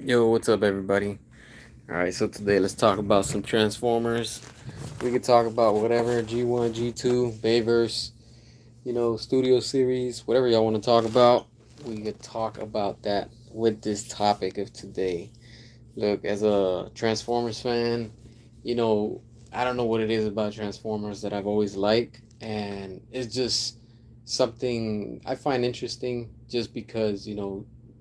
Yo, what's up, everybody? All right, so today let's talk about some Transformers. We could talk about whatever G1, G2, Bayverse, Studio Series, whatever y'all want to talk about. We could talk about that with this topic of today. Look, as a Transformers fan, you know, I don't know what it is about Transformers that I've always liked, and it's just something I find interesting just because,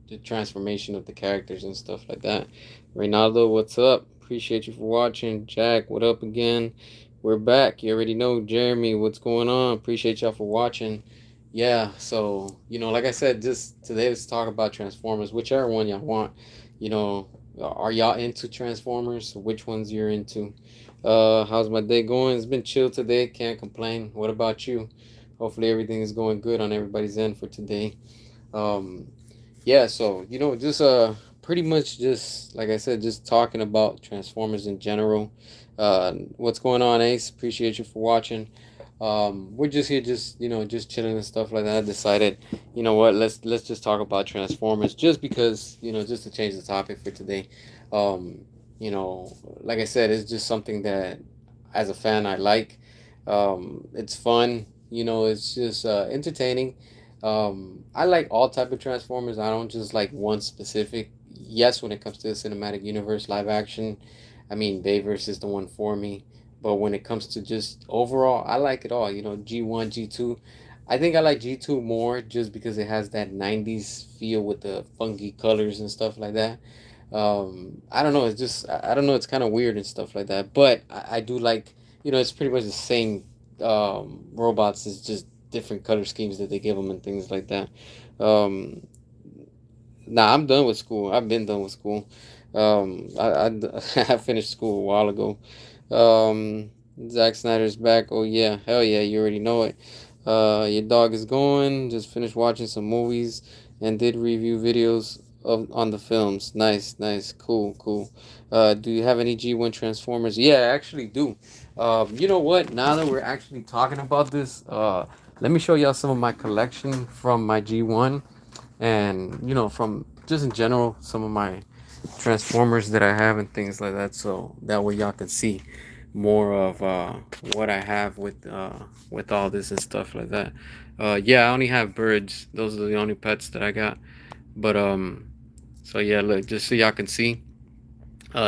the transformation of the characters and stuff like that. Reynaldo, what's up? Appreciate you for watching. Jack, what up again? We're back. You already know. Jeremy, what's going on? Appreciate y'all for watching. Yeah, so, like I said, just today let's talk about Transformers, whichever one y'all want. You know, are y'all into Transformers? Which ones you're into? How's my day going? It's been chill today. Can't complain. What about you? Hopefully everything is going good on everybody's end for today. Um, yeah, so just pretty much just like I said, just talking about Transformers in general. What's going on, Ace? Appreciate you for watching. We're just here, just chilling and stuff like that. I decided, you know what, let's just talk about Transformers, just because, just to change the topic for today. Like I said, it's just something that, as a fan, I like. It's fun. It's just entertaining. I like all type of Transformers. I don't just like one specific. Yes, when it comes to the cinematic universe, live action, I mean, Bayverse is the one for me. But when it comes to just overall, I like it all. G1, G2. I think I like G2 more just because it has that 90s feel with the funky colors and stuff like that. I don't know. It's just, I don't know. It's kind of weird and stuff like that. But I do like, it's pretty much the same robots. It's just different color schemes that they give them and things like that. Um, I'm done with school. I've been done with school. I finished school a while ago. Um, Zack Snyder's back. Oh yeah, hell yeah, you already know it. Your dog is going. Just finished watching some movies and did review videos of on the films. Nice, nice, cool, cool. Do you have any G1 Transformers? Yeah, I actually do. You know what? Now that we're actually talking about this, let me show y'all some of my collection from my G1, and from just in general some of my Transformers that I have and things like that, so that way y'all can see more of what I have with all this and stuff like that. Yeah, I only have birds. Those are the only pets that I got. But so yeah, look, just so y'all can see,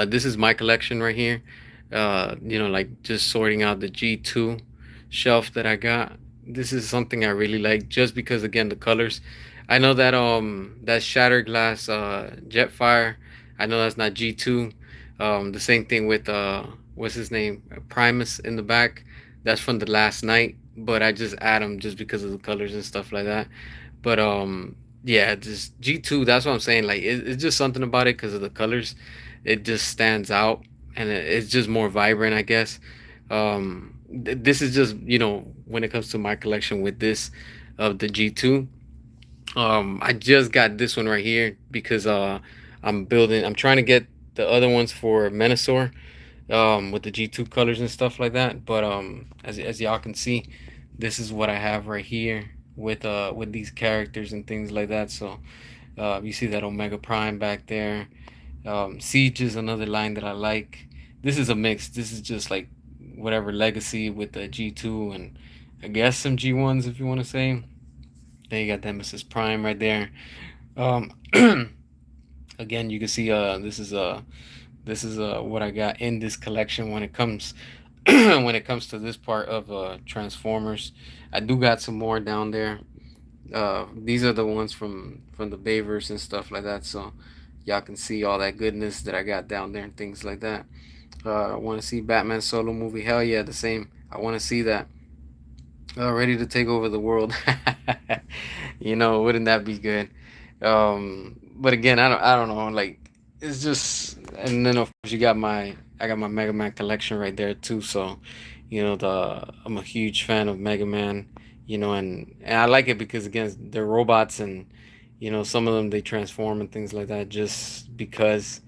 this is my collection right here. Like just sorting out the G2 shelf that I got. This is something I really like just because, again, the colors. I know that shattered glass Jetfire. I know that's not G2. The same thing with what's his name, Primus in the back. That's from the last night, but I just add them just because of the colors and stuff like that. But yeah, just G2. That's what I'm saying. Like it's just something about it because of the colors. It just stands out, and it's just more vibrant, I guess. This is just, when it comes to my collection with this of the G2. I just got this one right here because I'm trying to get the other ones for Menasor, with the G2 colors and stuff like that. But as y'all can see, this is what I have right here with these characters and things like that. So you see that Omega Prime back there. Siege is another line that I like. This is a mix. This is just like whatever legacy with the G2 and I guess some G1s if you want to say. Then you got Nemesis Prime right there. Um, again, you can see this is what I got in this collection when it comes when it comes to this part of Transformers. I do got some more down there. These are the ones from the Bayverse and stuff like that. So y'all can see all that goodness that I got down there and things like that. I want to see Batman solo movie. Hell yeah, the same. I want to see that. Ready to take over the world. Wouldn't that be good? But again, I don't know. Like it's just, and then of course I got my Mega Man collection right there too. So, I'm a huge fan of Mega Man. And I like it because again, they're robots, and some of them they transform and things like that just because.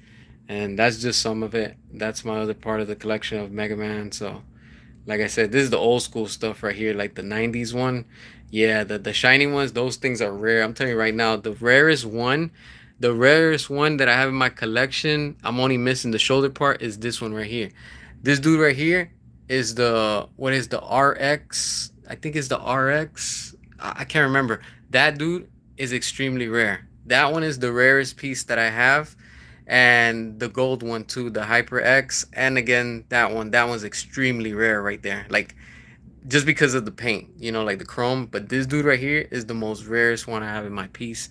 And that's just some of it. That's my other part of the collection of Mega Man. So like I said, this is the old school stuff right here, like the '90s one. Yeah, the shiny ones, those things are rare. I'm telling you right now, the rarest one The rarest one that I have in my collection, I'm only missing the shoulder part, is this one right here. This dude right here is the, what is the RX? I think it's the RX. I can't remember. That dude is extremely rare. That one is the rarest piece that I have, and the gold one too, the Hyper X. And again, that one's extremely rare right there. Like, just because of the paint, like the chrome. But this dude right here is the most rarest one I have in my piece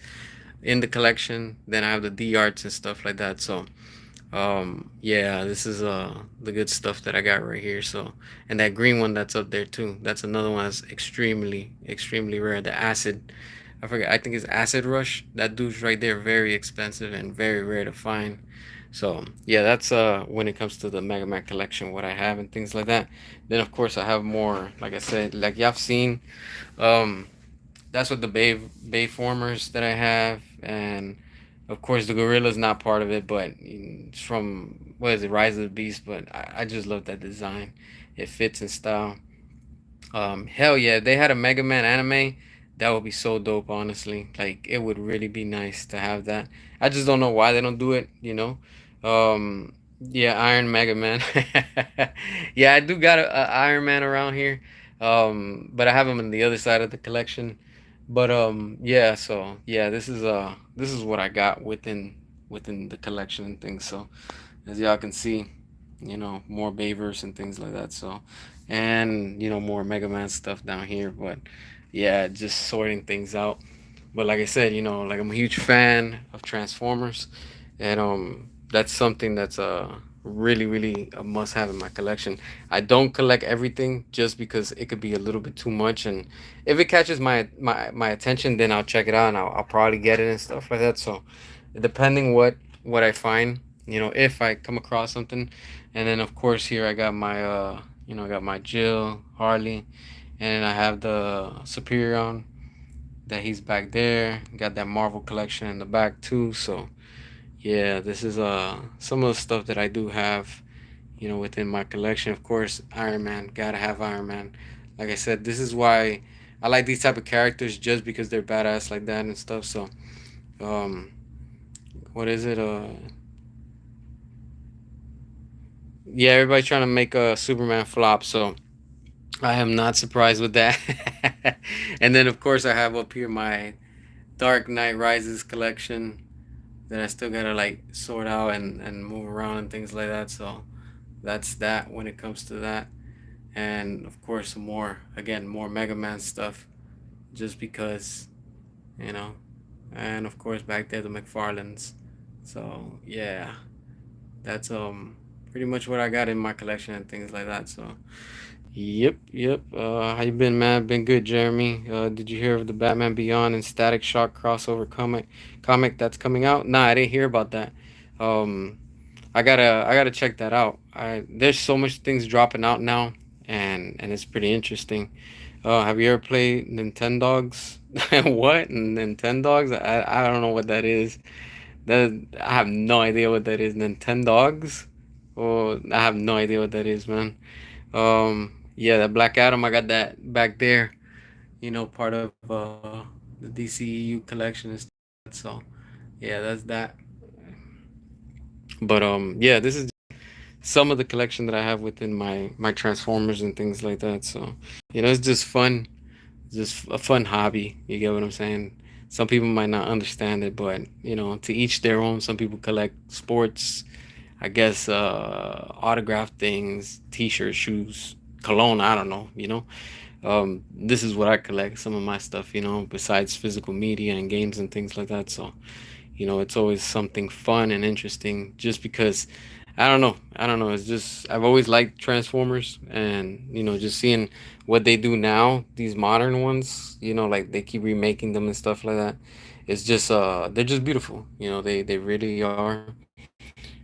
in the collection. Then I have the D arts and stuff like that. So yeah, this is the good stuff that I got right here. So, and that green one that's up there too, that's another one that's extremely rare. The acid, I forget, I think it's Acid Rush. That dude's right there, very expensive and very rare to find. So yeah, that's when it comes to the Mega Man collection, what I have and things like that. Then of course I have more, like I said, like y'all have seen. um that's what the Bayformers that I have, and of course the Gorilla's not part of it, but it's from, what is it, Rise of the Beast. But I just love that design. It fits in style. Hell yeah, they had a Mega Man anime. That would be so dope, honestly. Like, it would really be nice to have that. I just don't know why they don't do it. Yeah, Iron Mega Man. Yeah, I do got a Iron Man around here. But I have him on the other side of the collection. But yeah, so yeah, this is what I got within the collection and things. So as y'all can see, more Bayverse and things like that. So, and more Mega Man stuff down here. But yeah, just sorting things out. But like I said, like, I'm a huge fan of Transformers, and that's something that's really a must have in my collection. I don't collect everything just because it could be a little bit too much, and if it catches my attention, then I'll check it out, and I'll probably get it and stuff like that. So depending what I find, if I come across something. And then of course here I got my I got my Jill Harley, and I have the Superion, that he's back there. Got that Marvel collection in the back too. So yeah, this is some of the stuff that I do have, within my collection. Of course, Iron Man, gotta have Iron Man. Like I said, this is why I like these type of characters, just because they're badass like that and stuff. So um what is it? Yeah, everybody's trying to make a Superman flop, so I am not surprised with that. And then of course I have up here my Dark Knight Rises collection that I still gotta like sort out and move around and things like that. So that's that when it comes to that. And of course some more, again, more Mega Man stuff, just because, you know. And of course back there the McFarlanes. So yeah, that's pretty much what I got in my collection and things like that. So yep. How you been, man? Been good, Jeremy. Did you hear of the Batman Beyond and Static Shock crossover comic that's coming out? Nah, I didn't hear about that. Um, I gotta check that out. There's so much things dropping out now, and it's pretty interesting. Have you ever played Nintendogs? What, Nintendogs? I don't know what that is. That I have no idea what that is. Nintendogs? Oh, I have no idea what that is, man. Yeah, that Black Adam, I got that back there. Part of the DCEU collection and stuff like that. So yeah, that's that. But yeah, this is some of the collection that I have within my Transformers and things like that. So it's just fun, just a fun hobby. You get what I'm saying? Some people might not understand it, but to each their own. Some people collect sports, I guess, autograph things, T-shirts, shoes, cologne. I don't know. This is what I collect. Some of my stuff. Besides physical media and games and things like that. So it's always something fun and interesting, just because I don't know, it's just I've always liked Transformers, and just seeing what they do now, these modern ones, like they keep remaking them and stuff like that. It's just they're just beautiful. They really are.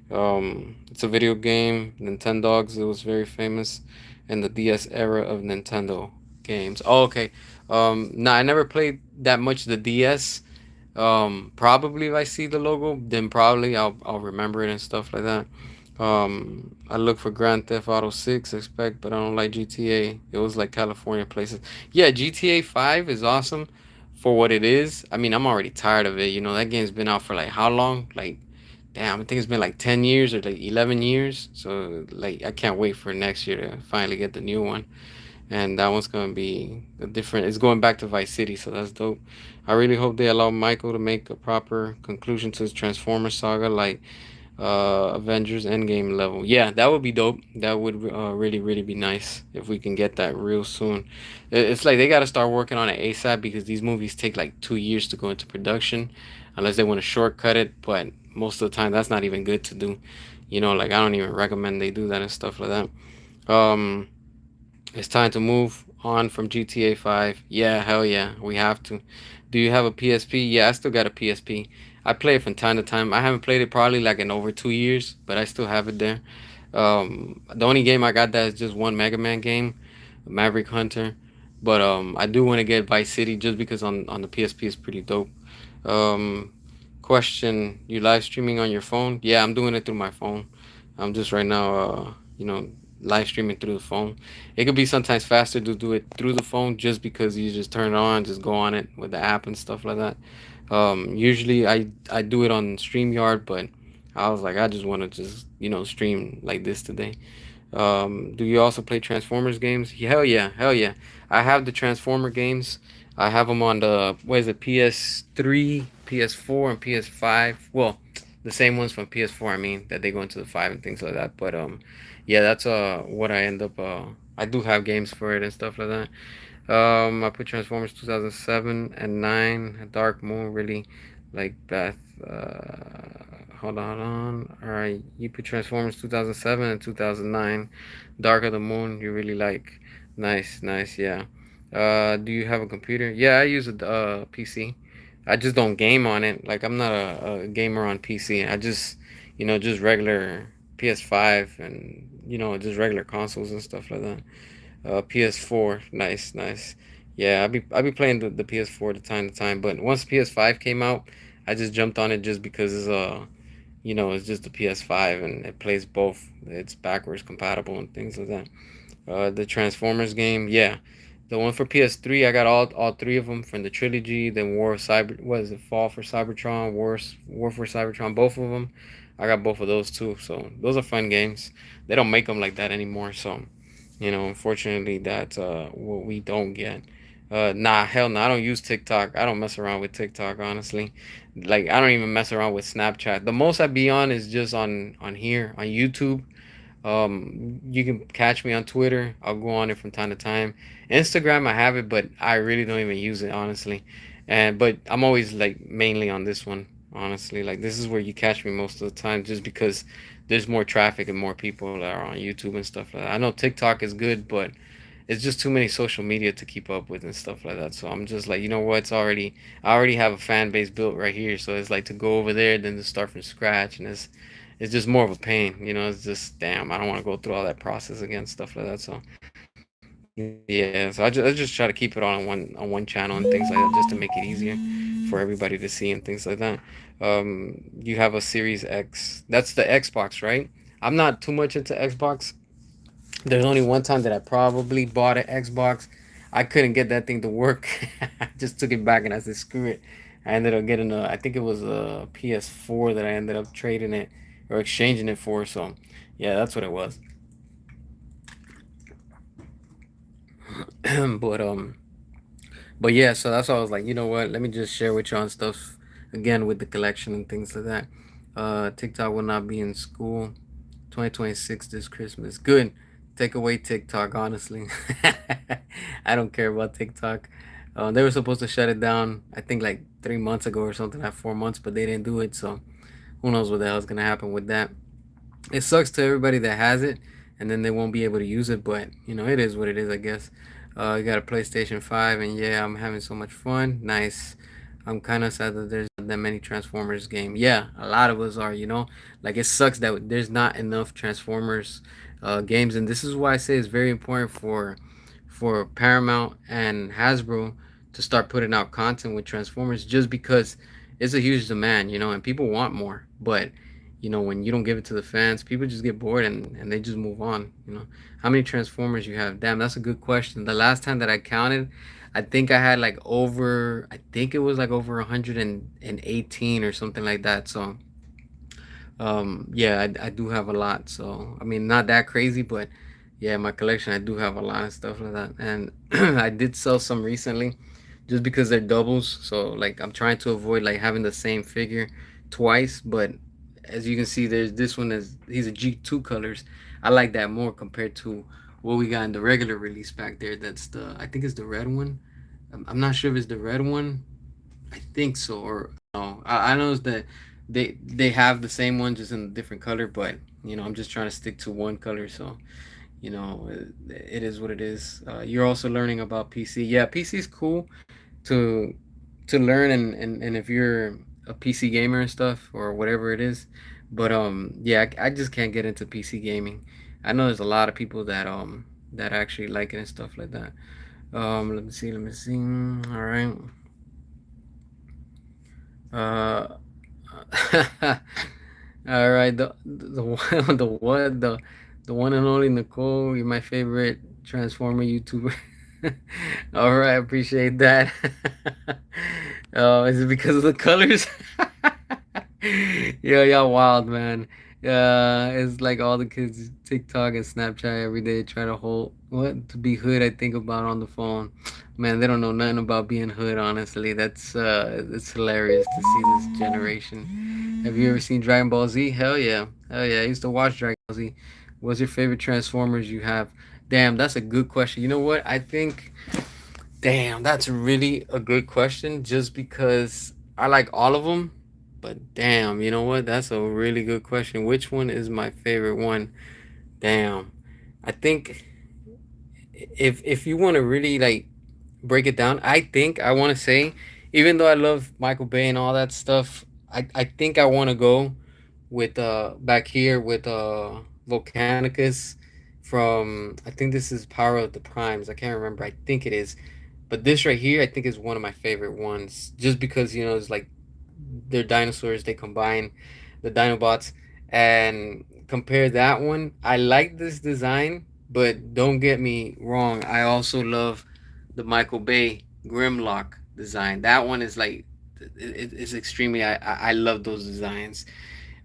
It's a video game, Nintendogs. It was very famous in the DS era of Nintendo games. Oh, okay. Nah, I never played that much the DS. Probably if I see the logo, then probably I'll remember it and stuff like that. I look for Grand Theft Auto 6, expect, but I don't like GTA. It was like California places. Yeah, GTA 5 is awesome. for what it is. I mean, I'm already tired of it. You know, that game's been out for like how long? Like, damn, I think it's been like 10 years or like 11 years. So, like, I can't wait for next year to finally get the new one. And that one's going to be a different, it's going back to Vice City. So, that's dope. I really hope they allow Michael to make a proper conclusion to his Transformers saga, like Avengers Endgame level. Yeah, that would be dope. That would really be nice if we can get that real soon. It's like they got to start working on it ASAP because these movies take like 2 years to go into production, unless they want to shortcut it. But most of the time, that's not even good to do. You know, like I don't even recommend they do that and stuff like that. It's time to move on from GTA 5. Yeah, hell yeah, we have to. Do you have a PSP? Yeah, I still got a PSP. I play it from time to time. I haven't played it probably like in over 2 years, but I still have it there. The only game I got that is just one Mega Man game, Maverick Hunter. But I do want to get Vice City just because on the PSP is pretty dope. Um, question: you live streaming on your phone? Yeah, I'm doing it through my phone. I'm just right now, live streaming through the phone. It could be sometimes faster to do it through the phone just because you just turn it on, just go on it with the app and stuff like that. Usually I do it on StreamYard, but I was like I just want to just stream like this today. Do you also play Transformers games? Hell yeah, hell yeah. I have the Transformer games. I have them on the what is it, PS3, PS4, and PS5. Well, the same ones from PS4. I mean that they go into the five and things like that. But yeah, that's what I end up. I do have games for it and stuff like that. I put Transformers 2007 and 9. Dark Moon really like Beth. Hold on. All right, you put Transformers 2007 and 2009. Dark of the Moon you really like. Nice, yeah. Do you have a computer? Yeah, I use a PC. I just don't game on it. Like I'm not a gamer on PC. I just just regular PS5 and just regular consoles and stuff like that. PS4, nice. Yeah, I be playing the PS4 to time, but once PS5 came out, I just jumped on it just because it's just the PS5 and it plays both. It's backwards compatible and things like that. The Transformers game, yeah, the one for PS3, I got all three of them from the trilogy. Then War of Cyber, what is it? Fall for Cybertron, War for Cybertron, both of them. I got both of those too. So those are fun games. They don't make them like that anymore. So unfortunately, that's what we don't get. Nah, hell no, I don't use TikTok. I don't mess around with TikTok, honestly. Like I don't even mess around with Snapchat. The most I be on is just on here on YouTube. You can catch me on Twitter. I'll go on it from time to time. Instagram, I have it, but I really don't even use it, honestly. And but I'm always like mainly on this one, honestly. Like this is where you catch me most of the time, just because there's more traffic and more people that are on YouTube and stuff like that. I know TikTok is good, but it's just too many social media to keep up with and stuff like that. So I'm just like, you know what? I already have a fan base built right here. So it's like to go over there, then to start from scratch, and it's just more of a pain. It's just damn. I don't want to go through all that process again, stuff like that. So yeah, so I just try to keep it on one channel and things like that, just to make it easier for everybody to see and things like that. You have a Series X. That's the Xbox, right? I'm not too much into Xbox. There's only one time that I probably bought an Xbox. I couldn't get that thing to work. I just took it back and I said, screw it. I ended up getting I think it was a PS4 that I ended up trading it or exchanging it for. So, yeah, that's what it was. but but yeah, so that's why I was like, you know what? Let me just share with you on stuff again with the collection and things like that. TikTok will not be in school 2026 this Christmas. Good. Take away TikTok, honestly. I don't care about TikTok. They were supposed to shut it down, I think like 3 months ago or something, like 4 months, but they didn't do it. So who knows what the hell's gonna happen with that? It sucks to everybody that has it, and then they won't be able to use it. But it is what it is, I guess. You got a PlayStation 5, and yeah, I'm having so much fun. Nice. I'm kind of sad that there's not that many Transformers game. Yeah, a lot of us are. Like it sucks that there's not enough Transformers games, and this is why I say it's very important for Paramount and Hasbro to start putting out content with Transformers, just because it's a huge demand, and people want more. But when you don't give it to the fans, people just get bored and they just move on. How many Transformers you have? Damn, that's a good question. The last time that I counted, I think I had like over, I think it was like over 118 or something like that. So yeah, I do have a lot. So I mean, not that crazy, but yeah, my collection, I do have a lot of stuff like that. And I did sell some recently, just because they're doubles. So like I'm trying to avoid like having the same figure twice. But as you can see, there's this one is he's a G2 colors. I like that more compared to what we got in the regular release back there. That's the, I think it's the red one. I'm not sure if it's the red one. I think so, or no. I know that they have the same one just in a different color, but I'm just trying to stick to one color. So it is what it is. You're also learning about PC. Yeah, PC is cool to learn, and if you're a PC gamer and stuff or whatever it is. But yeah, I just can't get into PC gaming. I know there's a lot of people that actually like it and stuff like that. Let me see. Let me see. All right. Uh, all right. The one the one and only Nicole. You're my favorite Transformer YouTuber. All right, I appreciate that. Oh, is it because of the colors? Yeah, y'all wild, man. It's like all the kids TikTok and Snapchat every day try to hold what to be hood. I think about on the phone, man. They don't know nothing about being hood. Honestly, that's it's hilarious to see this generation. Have you ever seen Dragon Ball Z? Hell yeah, hell yeah. I used to watch Dragon Ball Z. What's your favorite Transformers you have? Damn, that's a good question. You know what? I think Damn, that's really a good question just because I like all of them. But damn, you know what? That's a really good question. Which one is my favorite one? Damn. I think if you want to really like break it down, I think I want to say, even though I love Michael Bay and all that stuff, I think I want to go with back here with Volcanicus from, I think this is Power of the Primes. I can't remember. I think it is. But this right here, I think is one of my favorite ones, just because it's like they're dinosaurs. They combine the Dinobots, and compare that one. I like this design, but don't get me wrong. I also love the Michael Bay Grimlock design. That one is like it's extremely. I love those designs.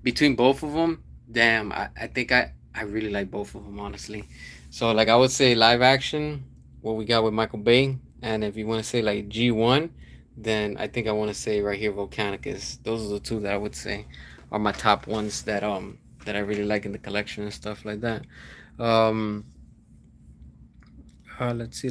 Between both of them, damn, I think I really like both of them, honestly. So like I would say live action, what we got with Michael Bay, and if you want to say like G1, then I think I want to say right here Volcanicus. Those are the two that I would say are my top ones that I really like in the collection and stuff like that. Um, let's see.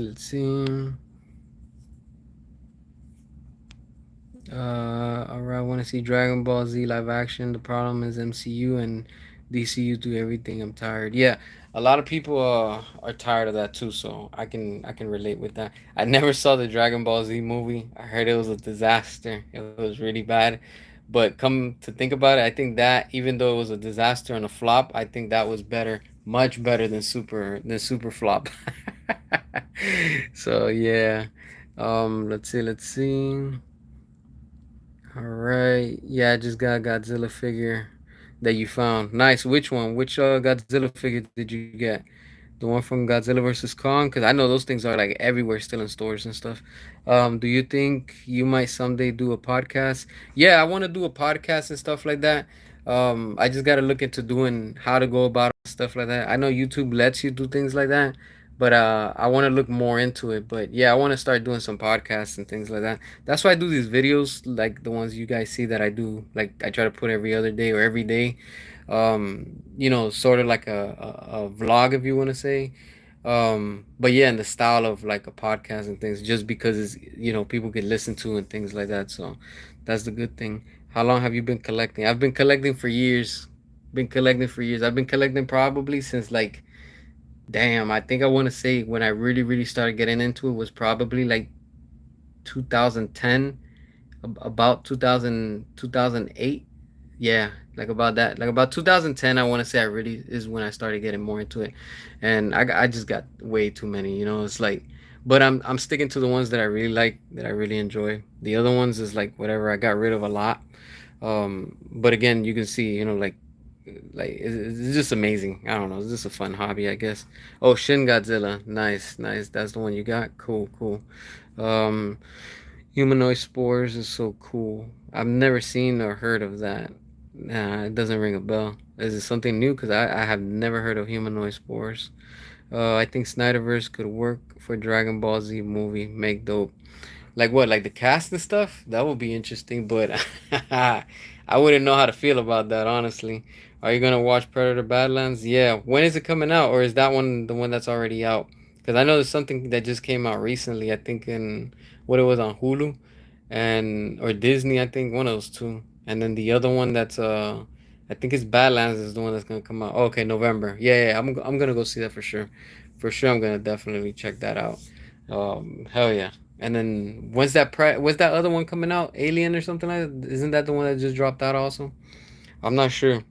Alright, I want to see Dragon Ball Z live action. The problem is MCU and DCU do everything. I'm tired. Yeah, a lot of people are tired of that too. So I can relate with that. I never saw the Dragon Ball Z movie. I heard it was a disaster. It was really bad. But come to think about it, I think that even though it was a disaster and a flop, I think that was better, much better than Super Flop. So yeah. Let's see. All right. Yeah, I just got a Godzilla figure that you found. Nice. Which one? Which Godzilla figure did you get? The one from Godzilla versus Kong? Because I know those things are like everywhere still in stores and stuff. Do you think you might someday do a podcast? Yeah, I want to do a podcast and stuff like that. I just got to look into doing how to go about stuff like that. I know YouTube lets you do things like that, but I want to look more into it. But yeah, I want to start doing some podcasts and things like that. That's why I do these videos like the ones you guys see that I do. Like I try to put every other day or every day. Sort of like a vlog, if you want to say. But yeah, in the style of like a podcast and things, just because it's people can listen to and things like that. So that's the good thing. How long have you been collecting? I've been collecting for years. Been collecting for years. I've been collecting probably since like, damn, I think I want to say when I really, really started getting into it was probably like 2010, about 2008. Yeah, like about that. Like about 2010, I want to say I really is when I started getting more into it. And I just got way too many, it's like, but I'm sticking to the ones that I really like, that I really enjoy. The other ones is like whatever, I got rid of a lot. But again, you can see, like it's just amazing. I don't know. It's just a fun hobby, I guess. Oh, Shin Godzilla, nice, nice. That's the one you got. Cool, cool. Um, Humanoid spores is so cool. I've never seen or heard of that. Nah, it doesn't ring a bell. Is it something new? Because I have never heard of humanoid spores. I think Snyderverse could work for Dragon Ball Z movie. Make dope. Like what? Like the cast and stuff? That would be interesting, but I wouldn't know how to feel about that, honestly. Are you gonna watch Predator Badlands? Yeah. When is it coming out, or is that one the one that's already out? Because I know there's something that just came out recently. I think in what it was on Hulu, and or Disney. I think one of those two. And then the other one that's I think it's Badlands is the one that's gonna come out. Oh, okay, November. Yeah, yeah. I'm gonna go see that for sure. For sure, I'm gonna definitely check that out. Hell yeah. And then when's that other one coming out? Alien or something like that? Isn't that the one that just dropped out also? I'm not sure.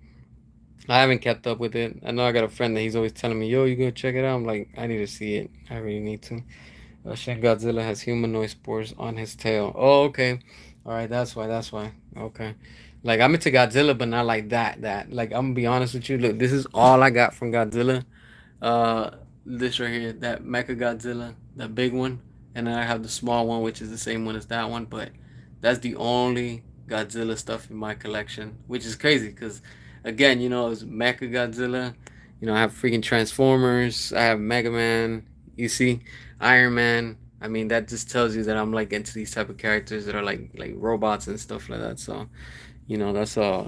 I haven't kept up with it. I know I got a friend that he's always telling me, "Yo, you gonna check it out?" I'm like, I need to see it. I really need to. Shin Godzilla has humanoid spores on his tail. Oh, okay. All right, that's why. That's why. Okay. Like I'm into Godzilla, but not like that. That like I'm gonna be honest with you. Look, this is all I got from Godzilla. Uh, this right here, that Mecha Godzilla, that big one, and then I have the small one, which is the same one as that one. But that's the only Godzilla stuff in my collection, which is crazy because, again, it's Mecha Godzilla. I have freaking Transformers. I have Mega Man. You see, Iron Man. I mean, that just tells you that I'm like into these type of characters that are like robots and stuff like that. So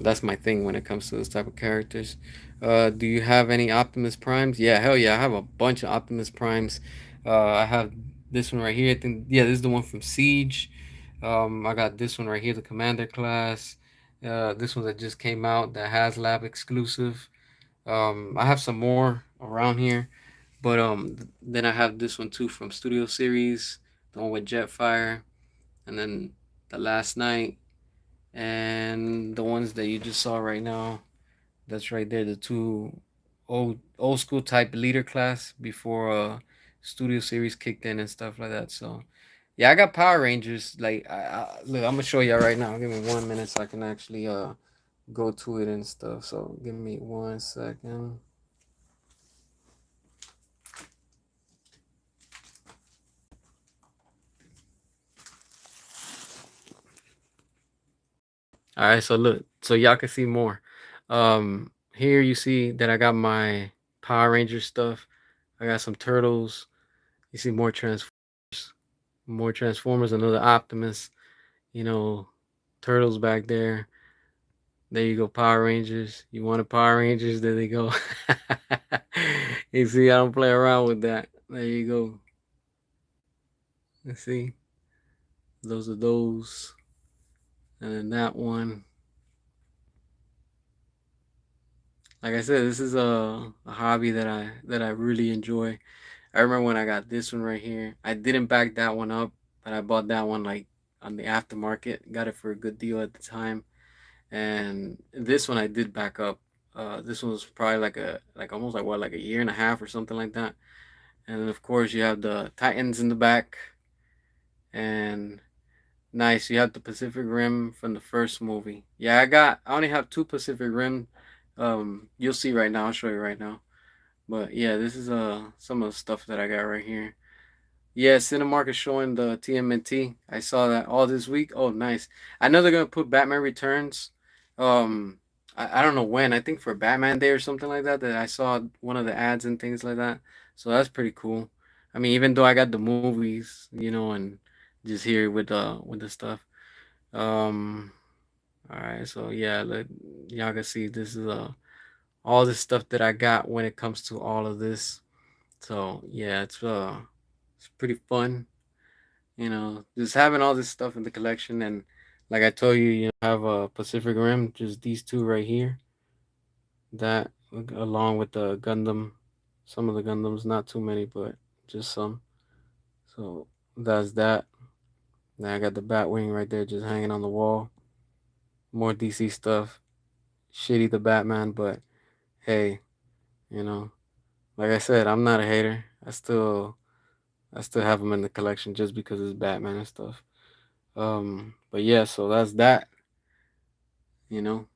that's my thing when it comes to those type of characters. Do you have any Optimus Primes? Yeah, hell yeah, I have a bunch of Optimus Primes. I have this one right here. I think yeah, this is the one from Siege. I got this one right here, the Commander class. This one that just came out, the HasLab exclusive. I have some more around here, but then I have this one too from Studio Series, the one with Jetfire, and then the Last Night, and the ones that you just saw right now. That's right there, the two old school type leader class before Studio Series kicked in and stuff like that. So yeah, I got Power Rangers. Like look, I'm gonna show y'all right now. Give me 1 minute so I can actually go to it and stuff. So give me 1 second. All right, so look, so y'all can see more. Here you see that I got my Power Ranger stuff. I got some turtles. You see more Transformers, another Optimus. You know, turtles back there. There you go, Power Rangers. You wanted Power Rangers? There they go. You see, I don't play around with that. There you go. Let's see, those are those, and then that one. Like I said, this is a hobby that I really enjoy. I remember when I got this one right here. I didn't back that one up, but I bought that one like on the aftermarket. Got it for a good deal at the time. And this one I did back up. This one was probably like almost like what, like a year and a half or something like that. And then of course you have the Titans in the back, and nice. You have the Pacific Rim from the first movie. Yeah, I only have two Pacific Rim. You'll see right now. I'll show you right now. But yeah, this is some of the stuff that I got right here. Yeah, Cinemark is showing the TMNT. I saw that all this week. Oh, nice. I know they're gonna put Batman Returns. Um, I don't know when. I think for Batman Day or something like that. That I saw one of the ads and things like that. So that's pretty cool. I mean, even though I got the movies, and just here with the stuff. Um, all right. So yeah, y'all can see this is all the stuff that I got when it comes to all of this. So yeah, it's pretty fun, just having all this stuff in the collection. And like I told you, have a Pacific Rim, just these two right here. That along with the Gundam, some of the Gundams, not too many, but just some. So that's that. Then I got the Batwing right there, just hanging on the wall. More DC stuff. Shitty the Batman, but hey, you know, like I said, I'm not a hater. I still have him in the collection just because it's Batman and stuff. But yeah, so that's that. You know,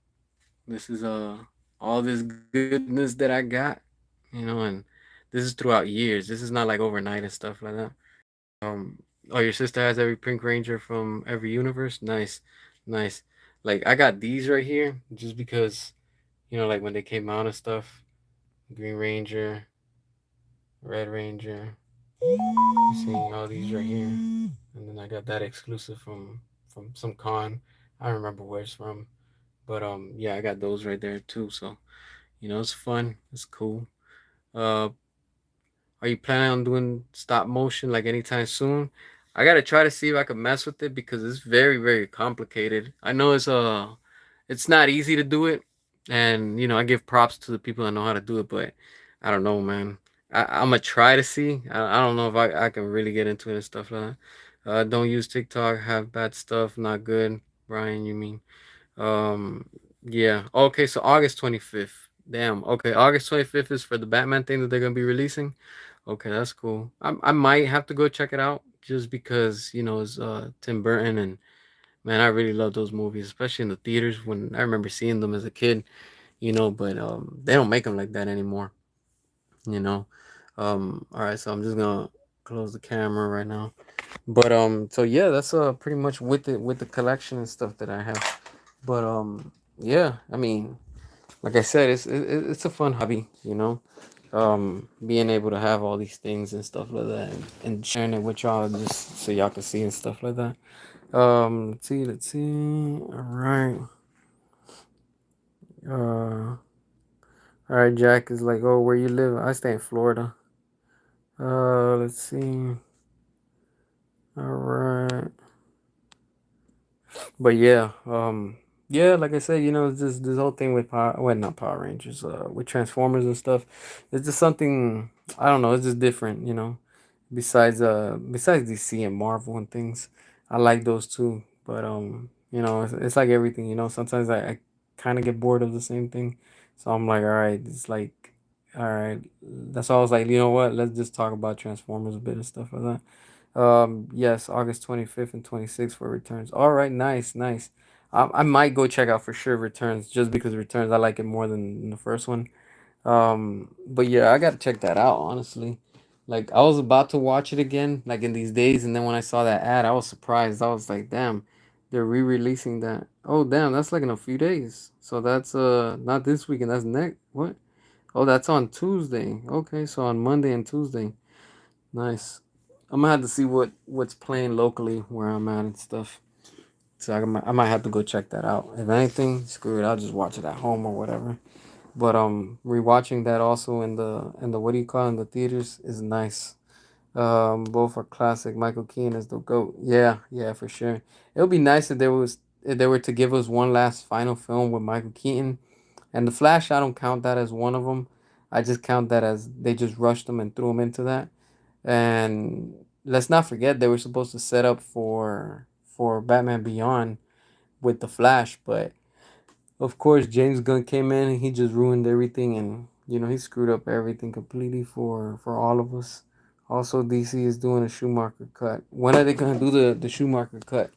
this is all this goodness that I got. And this is throughout years. This is not like overnight and stuff like that. Oh, your sister has every Pink Ranger from every universe. Nice, nice. Like I got these right here just because like when they came out and stuff. Green Ranger, Red Ranger. You see all these right here, and then I got that exclusive from some con. I don't remember where it's from, but yeah, I got those right there too. So it's fun. It's cool. Uh, Are you planning on doing stop motion like anytime soon? I gotta try to see if I can mess with it because it's very, very complicated. I know it's not easy to do it, and I give props to the people that know how to do it, but I don't know, man. I'm gonna try to see. I don't know if I can really get into it and stuff like that. Don't use TikTok. Have bad stuff. Not good. Brian, you mean? Um, yeah. Okay, so August 25th. Damn. Okay, August 25th is for the Batman thing that they're gonna be releasing. Okay, that's cool. I might have to go check it out just because it's Tim Burton, and man, I really love those movies, especially in the theaters when I remember seeing them as a kid. But they don't make them like that anymore. You know. All right, so I'm just gonna close the camera right now. But so yeah, that's pretty much with the collection and stuff that I have. But yeah, I mean, like I said, it's a fun hobby, being able to have all these things and stuff like that, and sharing it with y'all just so y'all can see and stuff like that. Let's see. All right. All right. Jack is like, oh, where you live? I stay in Florida. Let's see. All right. But yeah, like I said, it's just this whole thing with not Power Rangers, with Transformers and stuff. It's just something I don't know. It's just different, besides DC and Marvel and things. I like those too, but it's like everything. Sometimes I kind of get bored of the same thing, so I'm like, all right, it's like, all right. That's why I was like, you know what? Let's just talk about Transformers a bit and stuff like that. Yes, August 25th and 26th for returns. All right, nice, nice. I might go check out for sure returns just because returns I like it more than the first one. But yeah, I gotta check that out, honestly. Like I was about to watch it again, like in these days, and then when I saw that ad, I was surprised. I was like, damn, they're re-releasing that. Oh damn, that's like in a few days. So that's not this weekend, that's next what? Oh, that's on Tuesday. Okay, so on Monday and Tuesday. Nice. I'm gonna have to see what's playing locally where I'm at and stuff. So I might have to go check that out. If anything, screw it. I'll just watch it at home or whatever. But rewatching that also in the what do you call it, in the theaters is nice. Both are classic. Michael Keaton is the goat. Yeah, yeah, for sure. It would be nice if they were to give us one last final film with Michael Keaton and the Flash. I don't count that as one of them. I just count that as they just rushed him and threw him into that. And let's not forget they were supposed to set up for Batman Beyond with the Flash, but of course James Gunn came in and he just ruined everything, and he screwed up everything completely for all of us. Also, DC is doing a Schumacher cut. When are they gonna do the Schumacher cut?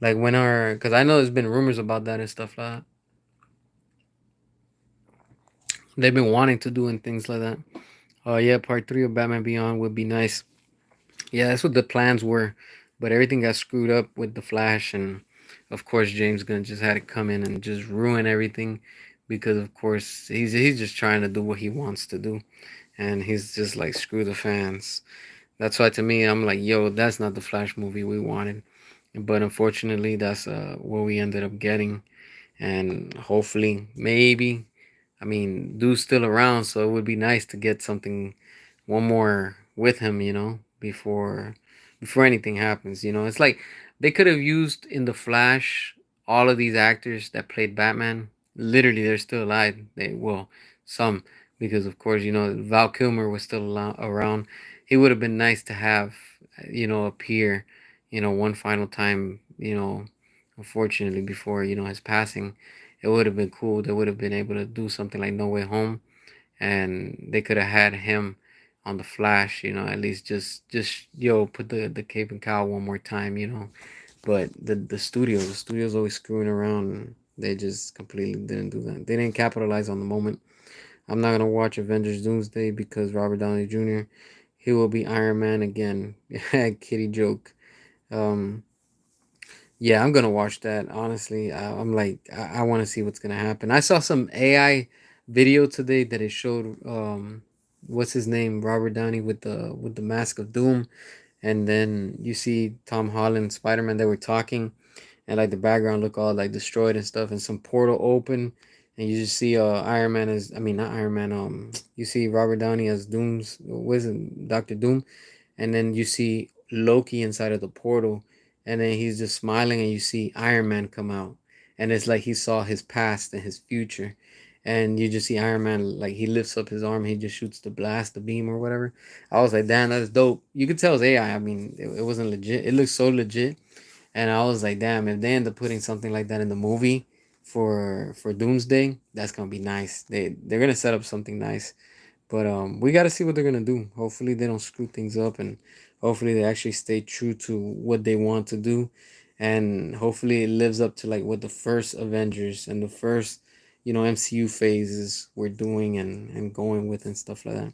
Like when are? Because I know there's been rumors about that and stuff like that. They've been wanting to do and things like that. Yeah, part three of Batman Beyond would be nice. Yeah, that's what the plans were, but everything got screwed up with the Flash, and of course James Gunn just had to come in and just ruin everything, because of course he's just trying to do what he wants to do, and he's just like screw the fans. That's why to me I'm like, yo, that's not the Flash movie we wanted, but unfortunately that's what we ended up getting, and hopefully maybe I mean, dude's still around, so it would be nice to get something, one more with him, before anything happens. It's like they could have used in the Flash all of these actors that played Batman. Literally, they're still alive. Some, because of course Val Kilmer was still around. It would have been nice to have, appear, one final time. Unfortunately, before his passing, it would have been cool. They would have been able to do something like No Way Home, and they could have had him on the Flash. At least just put the cape and cowl one more time. But the studios always screwing around. And they just completely didn't do that. They didn't capitalize on the moment. I'm not gonna watch Avengers Doomsday because Robert Downey Jr. he will be Iron Man again. Kitty joke. Um, yeah, I'm gonna watch that. Honestly, I'm like, I want to see what's gonna happen. I saw some AI video today that it showed what's his name, Robert Downey with the mask of Doom, and then you see Tom Holland, Spider Man. They were talking, and like the background look all like destroyed and stuff, and some portal open, and you just see Iron Man as, I mean, not Iron Man, you see Robert Downey as Doom's, what is it, Doctor Doom, and then you see Loki inside of the portal, and then he's just smiling, and you see Iron Man come out, and it's like he saw his past and his future, and you just see Iron Man like he lifts up his arm, he just shoots the blast, the beam or whatever. I was like, damn, that's dope. You could tell it's AI. I mean, it wasn't legit. It looks so legit, and I was like, damn, if they end up putting something like that in the movie for Doomsday, that's gonna be nice. They're gonna set up something nice. But we got to see what they're gonna do. Hopefully they don't screw things up, and hopefully they actually stay true to what they want to do, and hopefully it lives up to like what the first Avengers and the first, MCU phases were doing and going with and stuff like that.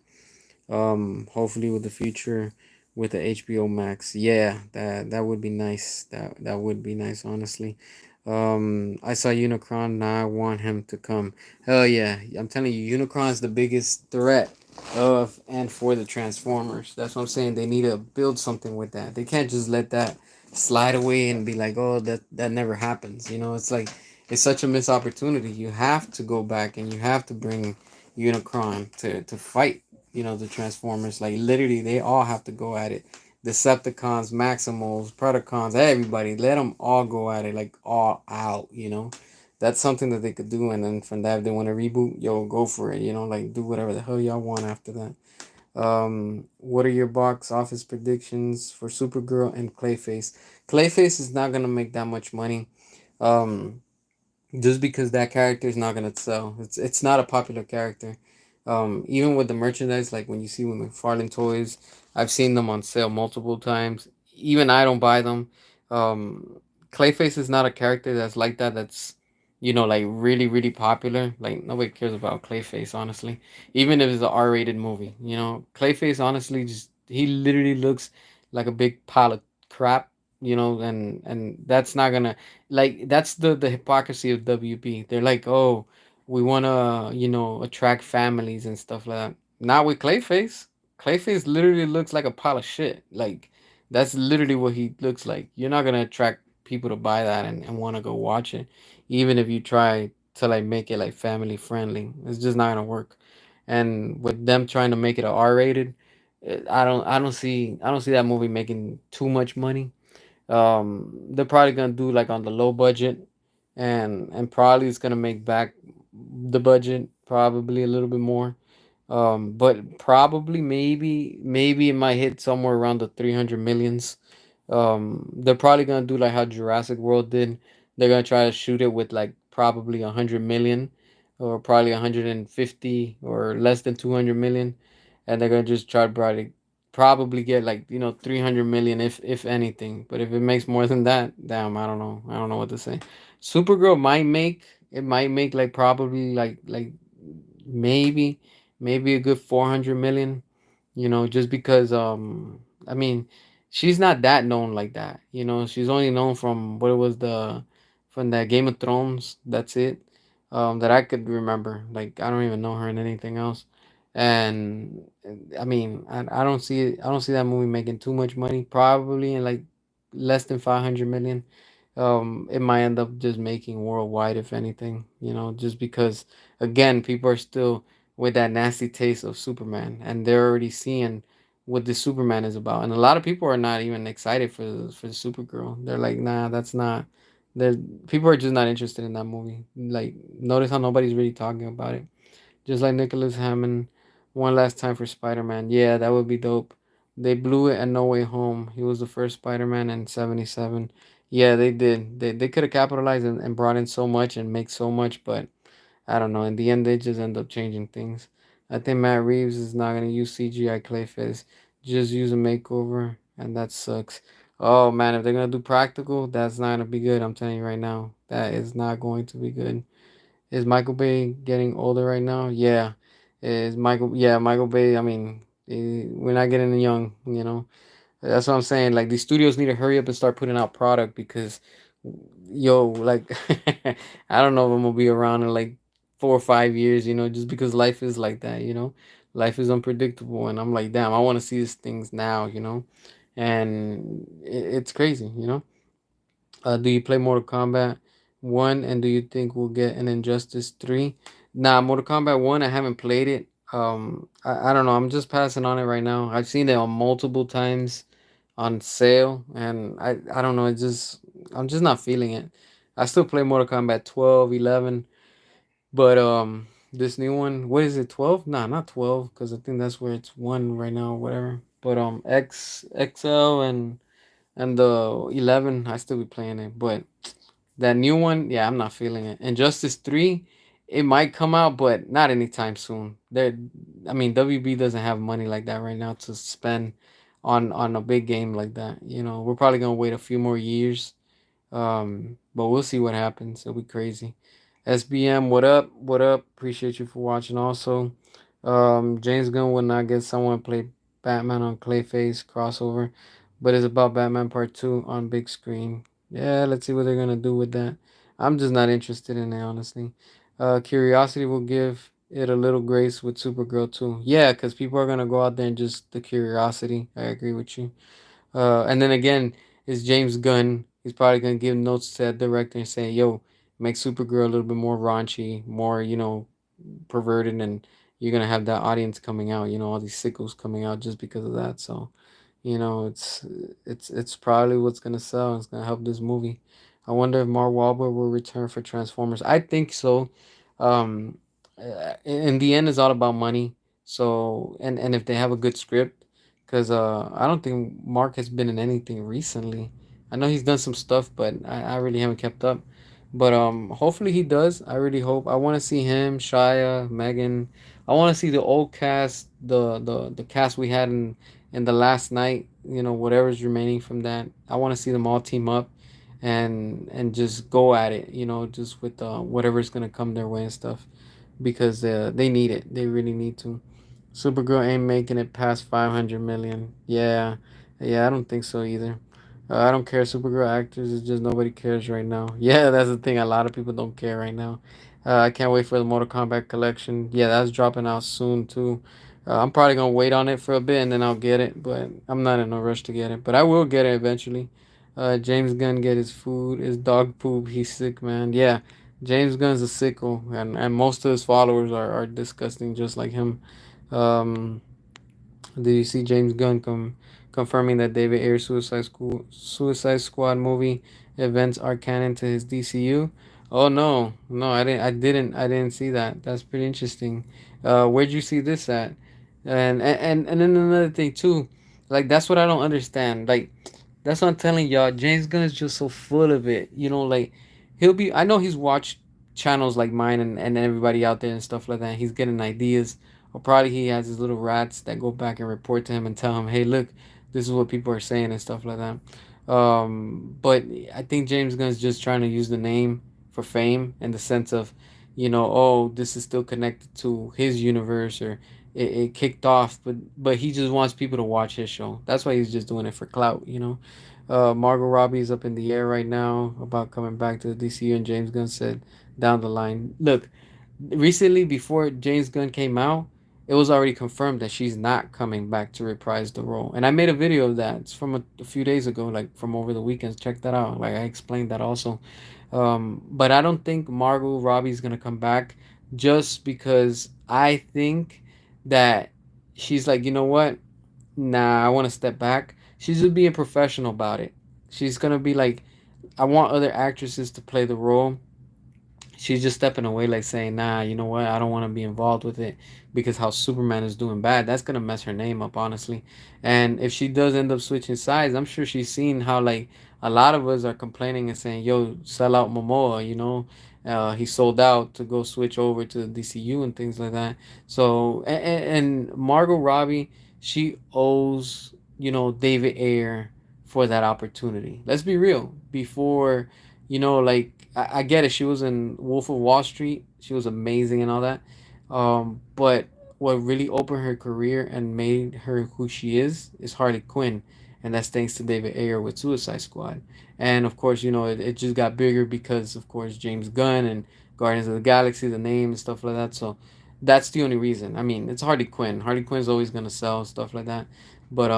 Hopefully with the future with the HBO Max, yeah, that would be nice. That would be nice, honestly. I saw Unicron. Now I want him to come. Hell yeah! I'm telling you, Unicron's the biggest threat of and for the Transformers. That's what I'm saying. They need to build something with that. They can't just let that slide away and be like, oh, that never happens. It's like it's such a missed opportunity. You have to go back and you have to bring Unicron to fight. The Transformers. Like literally, they all have to go at it. Decepticons, Maximals, Predacons, everybody, let them all go at it, like all out. That's something that they could do, and then from that, if they want to reboot, yo, go for it, like do whatever the hell y'all want after that. What are your box office predictions for Supergirl and Clayface? Clayface is not gonna make that much money. Um, just because that character is not gonna sell. It's not a popular character. Even with the merchandise, like when you see with McFarlane toys, I've seen them on sale multiple times. Even I don't buy them. Um, Clayface is not a character that's like that. That's like really really popular. Like nobody cares about Clayface, honestly. Even if it's an R-rated movie, Clayface honestly just he literally looks like a big pile of crap. And that's not gonna, like, that's the hypocrisy of WB. They're like, oh, we want to attract families and stuff like that. Not with Clayface. Clayface literally looks like a pile of shit. Like that's literally what he looks like. You're not gonna attract people to buy that and want to go watch it, even if you try to like make it like family friendly. It's just not gonna work. And with them trying to make it a R-rated, I don't see that movie making too much money. They're probably gonna do like on the low budget, and probably it's gonna make back the budget probably a little bit more. But probably maybe it might hit somewhere around the 300 millions. They're probably gonna do like how Jurassic World did. They're gonna try to shoot it with like probably 100 million, or probably 150 or less than 200 million, and they're gonna just try to probably get like 300 million if anything. But if it makes more than that, damn, I don't know what to say. Supergirl might make like probably like maybe maybe a good 400 million, just because I mean, she's not that known like that. She's only known from what it was the from that Game of Thrones. That's it. That I could remember. Like I don't even know her in anything else. And I mean, I don't see that movie making too much money. Probably in like less than 500 million. It might end up just making worldwide, if anything. Just because again, people are still with that nasty taste of Superman, and they're already seeing what the Superman is about. And a lot of people are not even excited for the Supergirl. They're like, nah, that's not. There, people are just not interested in that movie. Like, notice how nobody's really talking about it. Just like Nicholas Hammond, one last time for Spider Man. Yeah, that would be dope. They blew it at No Way Home. He was the first Spider Man in '77. Yeah, they did. They could have capitalized and brought in so much and make so much, but I don't know. In the end, they just end up changing things. I think Matt Reeves is not gonna use CGI Clayface. Just use a makeover, and that sucks. Oh man, if they're gonna do practical, that's not gonna be good. I'm telling you right now, that is not going to be good. Is Michael Bay getting older right now? Yeah. Is Michael? Yeah, Michael Bay. I mean, We're not getting young, you know. That's what I'm saying. Like these studios need to hurry up and start putting out product because, yo, like I don't know if I'm gonna be around in like 4 or 5 years, you know, just because life is like that, you know. Life is unpredictable, and I'm like, damn, I want to see these things now, you know, and it's crazy, you know. Do you play Mortal Kombat 1 and do you think we'll get an Injustice 3? Nah, Mortal Kombat 1, I haven't played it. I don't know. I'm just passing on it right now. I've seen it on multiple times on sale and I don't know. I'm just not feeling it. I still play Mortal Kombat 12, 11, but this new one, what is it? 12? Nah, not 12 cuz I think that's where it's 1 right now or whatever. But X XL and the 11, I still be playing it, but that new one, yeah, I'm not feeling it. And Justice 3, it might come out, but not anytime soon. I mean, WB doesn't have money like that right now to spend on a big game like that. You know, we're probably gonna wait a few more years, but we'll see what happens. It'll be crazy. SBM, what up? What up? Appreciate you for watching. Also, James Gunn would not get someone to play Batman on Clayface crossover, but it's about Batman Part Two on big screen. Yeah, let's see what they're gonna do with that. I'm just not interested in it, honestly. Curiosity will give it a little grace with Supergirl too. Yeah, because people are gonna go out there and just the curiosity. I agree with you. And then again, is James Gunn. He's probably gonna give notes to that director and say, "Yo, make Supergirl a little bit more raunchy, more perverted, and you're gonna have that audience coming out. You know, all these sickos coming out just because of that." So, it's probably what's gonna sell. It's gonna help this movie. I wonder if Mark Wahlberg will return for Transformers. I think so. Um, in the end, it's all about money. So, and if they have a good script, because I don't think Mark has been in anything recently. I know he's done some stuff, but I really haven't kept up. But hopefully he does. I really hope. I want to see him, Shia, Megan. I want to see the old cast, the cast we had in the last night. You know, whatever's remaining from that. I want to see them all team up, and just go at it. You know, just with whatever's gonna come their way and stuff, because they need it. They really need to. Supergirl ain't making it past 500 million. Yeah, yeah, I don't think so either. I don't care. Supergirl actors, it's just nobody cares right now. Yeah, that's the thing. A lot of people don't care right now. I can't wait for the Mortal Kombat collection. Yeah, that's dropping out soon too. I'm probably gonna wait on it for a bit and then I'll get it, but I'm not in a rush to get it. But I will get it eventually. James Gunn get his food, his dog poop. He's sick, man. Yeah, James Gunn's a sicko, and most of his followers are disgusting, just like him. Um, did you see James Gunn confirming that David Ayer's Suicide Squad movie events are canon to his DCU? Oh no, no, I didn't see that. That's pretty interesting. Where'd you see this at? And then another thing too, like that's what I don't understand. Like that's what I'm telling y'all. James Gunn is just so full of it. You know, like he'll be. I know he's watched channels like mine and everybody out there and stuff like that. He's getting ideas, or probably he has his little rats that go back and report to him and tell him, "Hey, look, this is what people are saying and stuff like that." But I think James Gunn's just trying to use the name for fame in the sense of, oh, this is still connected to his universe or it kicked off, but he just wants people to watch his show. That's why he's just doing it for clout. Margot Robbie is up in the air right now about coming back to the DCU, and James Gunn said down the line, look, recently before James Gunn came out, it was already confirmed that she's not coming back to reprise the role. And I made a video of that. It's from a few days ago, like from over the weekend. Check that out. Like I explained that also. But I don't think Margot Robbie's gonna come back just because I think that she's like, you know what? Nah, I want to step back. She's just being professional about it. She's gonna be like, I want other actresses to play the role. She's just stepping away, like saying, nah, you know what, I don't want to be involved with it because how Superman is doing bad, that's gonna mess her name up, honestly. And if she does end up switching sides, I'm sure she's seen how like a lot of us are complaining and saying, yo, sell out Momoa, he sold out to go switch over to the DCU and things like that. So and Margot Robbie, she owes David Ayer for that opportunity. Let's be real. Before like I get it. She was in Wolf of Wall Street. She was amazing and all that. But what really opened her career and made her who she is Harley Quinn, and that's thanks to David Ayer with Suicide Squad. And of course, it just got bigger because of course James Gunn and Guardians of the Galaxy, the name and stuff like that. So that's the only reason. I mean, it's Harley Quinn. Harley Quinn's always gonna sell stuff like that. But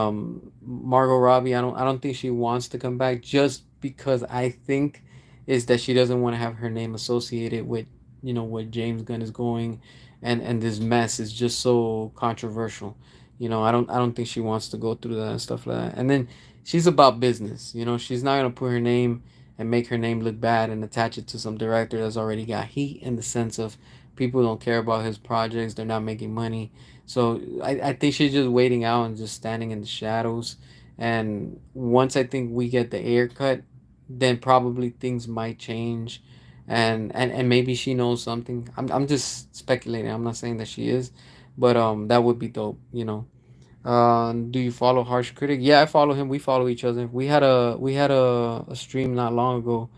Margot Robbie, I don't think she wants to come back just because I think is that she doesn't want to have her name associated with what James Gunn is going, and this mess is just so controversial. I don't think she wants to go through that and stuff like that. And then she's about business. She's not gonna put her name and make her name look bad and attach it to some director that's already got heat in the sense of people don't care about his projects, they're not making money. So I think she's just waiting out and just standing in the shadows. And once I think we get the air cut, then probably things might change. And maybe she knows something. I'm just speculating. I'm not saying that she is, but that would be dope. Do you follow Harsh Critic? Yeah, I follow him. We follow each other. We had a stream not long ago.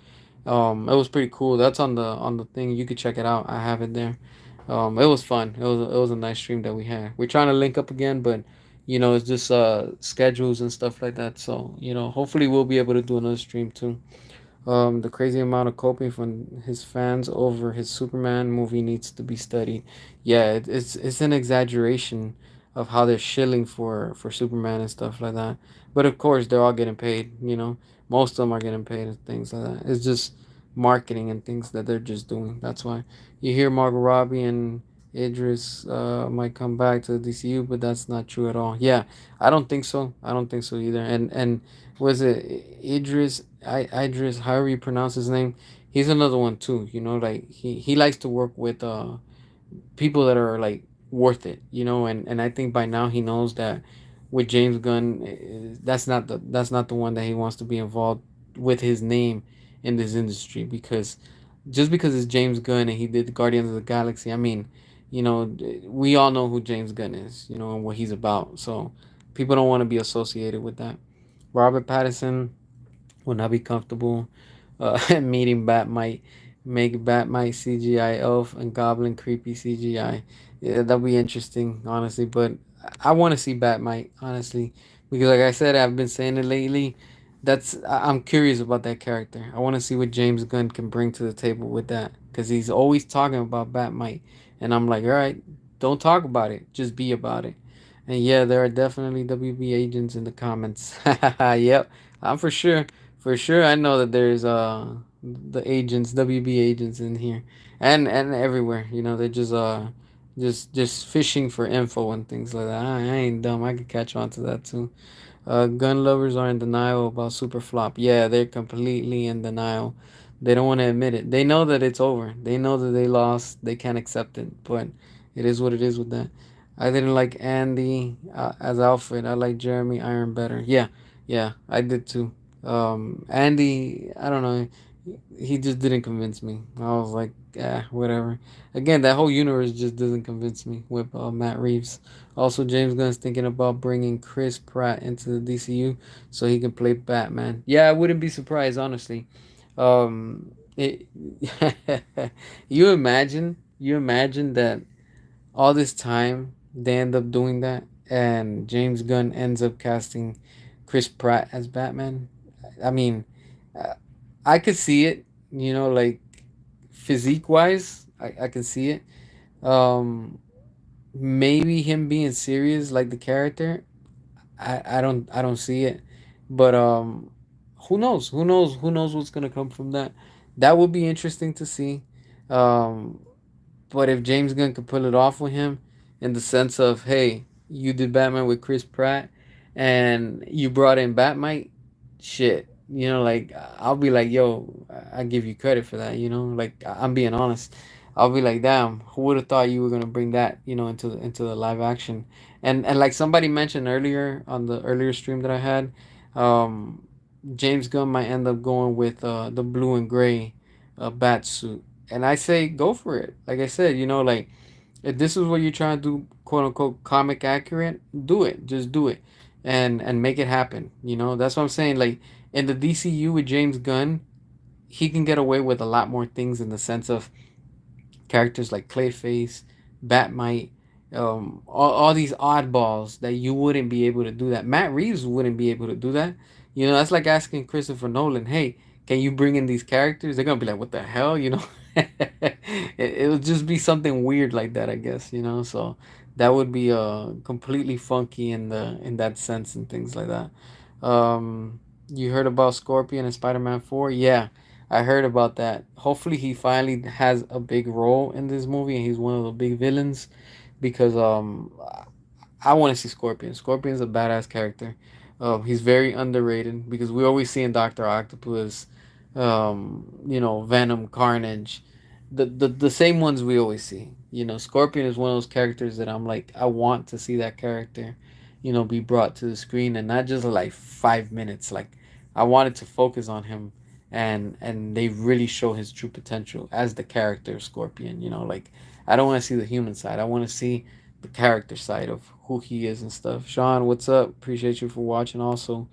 It was pretty cool. That's on the thing. You could check it out. I have it there. It was fun. It was a nice stream that we had. We're trying to link up again, but it's just schedules and stuff like that. So hopefully we'll be able to do another stream too. The crazy amount of coping from his fans over his Superman movie needs to be studied. Yeah, it's an exaggeration of how they're shilling for Superman and stuff like that. But of course, they're all getting paid. Most of them are getting paid and things like that. It's just marketing and things that they're just doing. That's why you hear Margot Robbie and Idris might come back to the DCU, but that's not true at all. Yeah, I don't think so. I don't think so either. And was it Idris, however you pronounce his name? He's another one too. Like he likes to work with people that are like worth it. And I think by now he knows that with James Gunn, that's not the one that he wants to be involved with his name in this industry, because just because it's James Gunn and he did Guardians of the Galaxy, I mean, we all know who James Gunn is, and what he's about. So people don't want to be associated with that. Robert Pattinson will not be comfortable meeting Batmite, make Batmite CGI elf and Goblin creepy CGI. Yeah, that'll be interesting, honestly. But I want to see Batmite, honestly, because like I said, I've been saying it lately. I'm curious about that character. I want to see what James Gunn can bring to the table with that, because he's always talking about Batmite, and I'm like, all right, don't talk about it, just be about it. And yeah, there are definitely WB agents in the comments. Yep, I'm for sure. I know that there's the agents, WB agents in here, and everywhere. They're just fishing for info and things like that. I ain't dumb. I could catch on to that too. Gun lovers are in denial about Super Flop. Yeah, they're completely in denial. They don't want to admit it. They know that it's over. They know that they lost. They can't accept it. But it is what it is with that. I didn't like Andy as Alfred. I like Jeremy Iron better. Yeah, yeah, I did too. Andy, I don't know. He just didn't convince me. I was like, whatever. Again, that whole universe just doesn't convince me with Matt Reeves. Also, James Gunn's thinking about bringing Chris Pratt into the DCU so he can play Batman. Yeah, I wouldn't be surprised, honestly. It, you imagine that all this time they end up doing that, and James Gunn ends up casting Chris Pratt as Batman. I mean, uh, I could see it, like physique wise, I can see it. Um, Maybe him being serious like the character, I don't see it. But who knows? Who knows? Who knows what's gonna come from that? That would be interesting to see. Um, but if James Gunn could pull it off with him, in the sense of, hey, you did Batman with Chris Pratt, and you brought in Batmite, shit, like I'll be like, yo, I give you credit for that, like I'm being honest. I'll be like, damn, who would have thought you were gonna bring that, into the live action? And like somebody mentioned earlier on the earlier stream that I had, um, James Gunn might end up going with the blue and gray bat suit, and I say go for it. Like I said, like if this is what you're trying to do, quote unquote, comic accurate, do it. Just do it, and make it happen. That's what I'm saying. Like in the DCU with James Gunn, he can get away with a lot more things in the sense of characters like Clayface, Batmite. all these oddballs that you wouldn't be able to do that. Matt Reeves wouldn't be able to do that. You know, that's like asking Christopher Nolan, "Hey, can you bring in these characters?" They're gonna be like, "What the hell?" You know, it would just be something weird like that, I guess. You know, so that would be completely funky in that sense and things like that. You heard about Scorpion and Spider-Man 4? Yeah, I heard about that. Hopefully, he finally has a big role in this movie and he's one of the big villains because I want to see Scorpion. Scorpion's a badass character. He's very underrated because we always see in Doctor Octopus, Venom, Carnage, the same ones we always see. You know, Scorpion is one of those characters that I'm like, I want to see that character, be brought to the screen and not just like 5 minutes. Like, I wanted to focus on him and they really show his true potential as the character Scorpion. Like I don't want to see the human side. I want to see the character side of who he is and stuff. Sean, what's up? Appreciate you for watching. Also,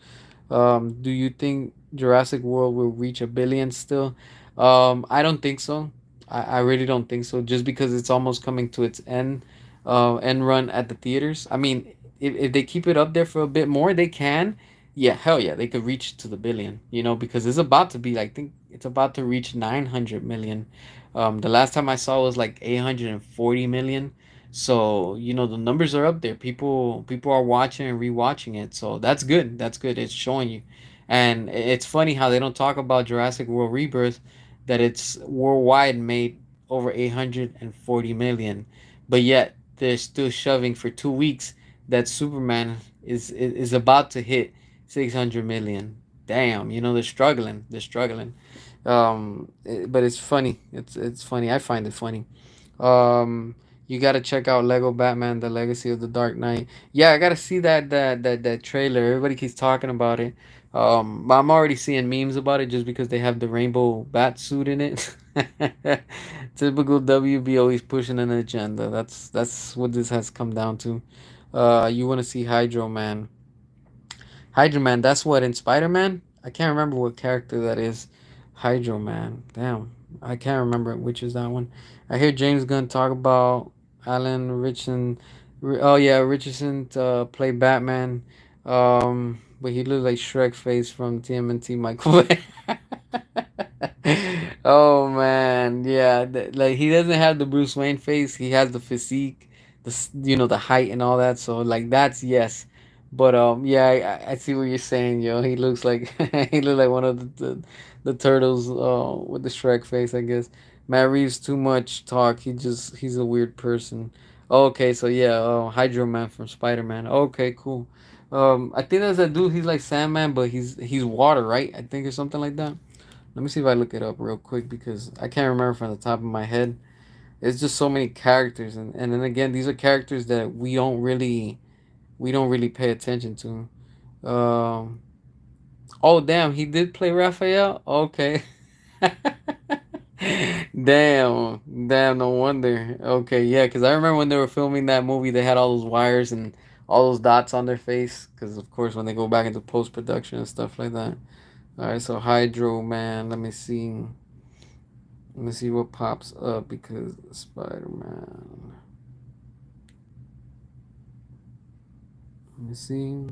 do you think Jurassic World will reach 1 billion still? I don't think so. I really don't think so. Just because it's almost coming to its end run at the theaters. I mean, if they keep it up there for a bit more, they can. Yeah, hell yeah, they could reach to the billion. Because it's about to be. I think it's about to reach 900 million. The last time I saw was like 840 million. So the numbers are up there. People are watching and rewatching it. So that's good. That's good. It's showing you, and it's funny how they don't talk about Jurassic World Rebirth, that it's worldwide made over 840 million, but yet they're still shoving for 2 weeks that Superman is about to hit 600 million. Damn, they're struggling. They're struggling. But it's funny. It's funny. I find it funny. Um, you gotta check out Lego Batman: The Legacy of the Dark Knight. Yeah, I gotta see that trailer. Everybody keeps talking about it. But I'm already seeing memes about it just because they have the rainbow bat suit in it. Typical WB always pushing an agenda. That's what this has come down to. You want to see Hydro Man? Hydro Man. That's what in Spider Man. I can't remember what character that is. Hydro Man. Damn, I can't remember which is that one. I hear James Gunn talk about Alan Richardson. Oh yeah, Richardson to play Batman. But he looked like Shrek face from TMNT Michael Bay. Oh man, yeah. Like he doesn't have the Bruce Wayne face. He has the physique, the height and all that. So like that's yes. But yeah, I see what you're saying, yo. He looks like he looked like one of the turtles with the Shrek face, I guess. Matt Reeves too much talk. He's a weird person. Okay, so yeah, Hydro Man from Spider Man. Okay, cool. I think that's a dude. He's like Sandman, but he's water, right? I think or something like that. Let me see if I look it up real quick because I can't remember from the top of my head. It's just so many characters, and then again, these are characters that we don't really pay attention to. Um, oh damn, he did play Raphael. Okay. Damn, no wonder. Okay, yeah, because I remember when they were filming that movie, they had all those wires and all those dots on their face. Because of course, when they go back into post production and stuff like that. All right, so Hydro Man. Let me see. Let me see what pops up because Spider Man. Let me see.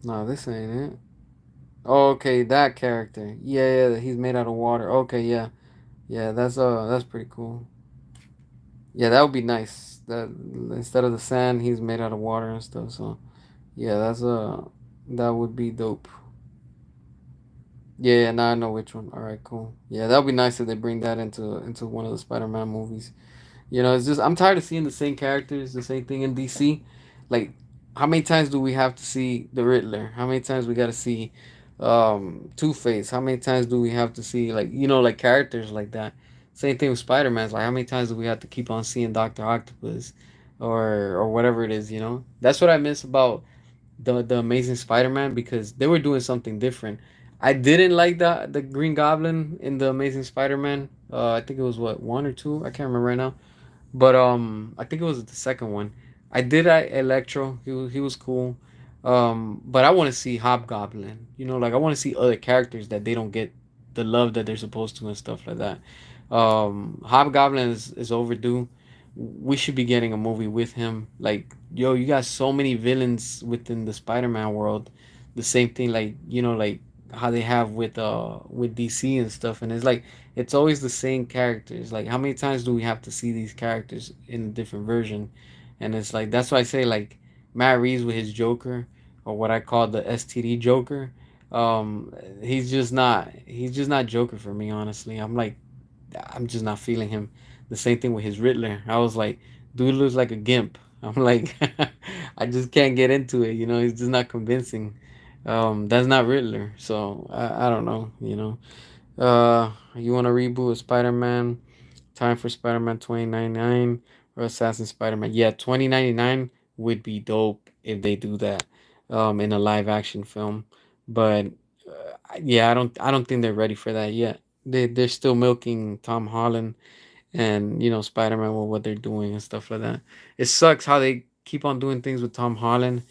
No, this ain't it. Oh, okay, that character. Yeah, yeah, he's made out of water. Okay, yeah, yeah, that's pretty cool. Yeah, that would be nice. That instead of the sand, he's made out of water and stuff. So yeah, that would be dope. Yeah, yeah, now I know which one. All right, cool. Yeah, that would be nice if they bring that into one of the Spider-Man movies. It's just I'm tired of seeing the same characters, the same thing in DC. Like, how many times do we have to see the Riddler? How many times we got to see Two Face? How many times do we have to see like characters like that? Same thing with Spider Man's. Like, how many times do we have to keep on seeing Doctor Octopus or whatever it is? That's what I miss about the Amazing Spider Man because they were doing something different. I didn't like the Green Goblin in the Amazing Spider Man. I think it was what, one or two. I can't remember right now, but I think it was the second one. I did like Electro. He was cool. But I want to see Hobgoblin. Like I want to see other characters that they don't get the love that they're supposed to and stuff like that. Hobgoblin is overdue. We should be getting a movie with him. Like, yo, you got so many villains within the Spider-Man world. The same thing, like, like how they have with DC and stuff. And it's like it's always the same characters. Like, how many times do we have to see these characters in a different version? And it's like that's why I say like Matt Reeves with his Joker, or what I call the STD Joker. He's just not Joker for me, honestly. I'm just not feeling him. The same thing with his Riddler. I was like, dude looks like a gimp. I'm like, I just can't get into it. He's just not convincing. That's not Riddler. So I don't know. You want to reboot of Spider-Man? Time for Spider-Man 2099 or Assassin Spider-Man? Yeah, 2099 would be dope if they do that, in a live action film. But yeah, I don't think they're ready for that yet. They're still milking Tom Holland and Spider Man with what they're doing and stuff like that. It sucks how they keep on doing things with Tom Holland,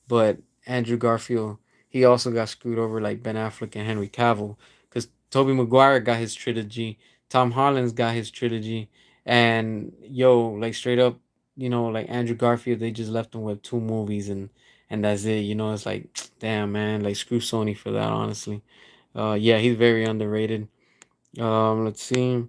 but Andrew Garfield, he also got screwed over like Ben Affleck and Henry Cavill, because Tobey Maguire got his trilogy, Tom Holland's got his trilogy, and like straight up, like Andrew Garfield, they just left him with two movies, and that's it. It's like, damn, man, like screw Sony for that, honestly. Yeah, he's very underrated. Let's see.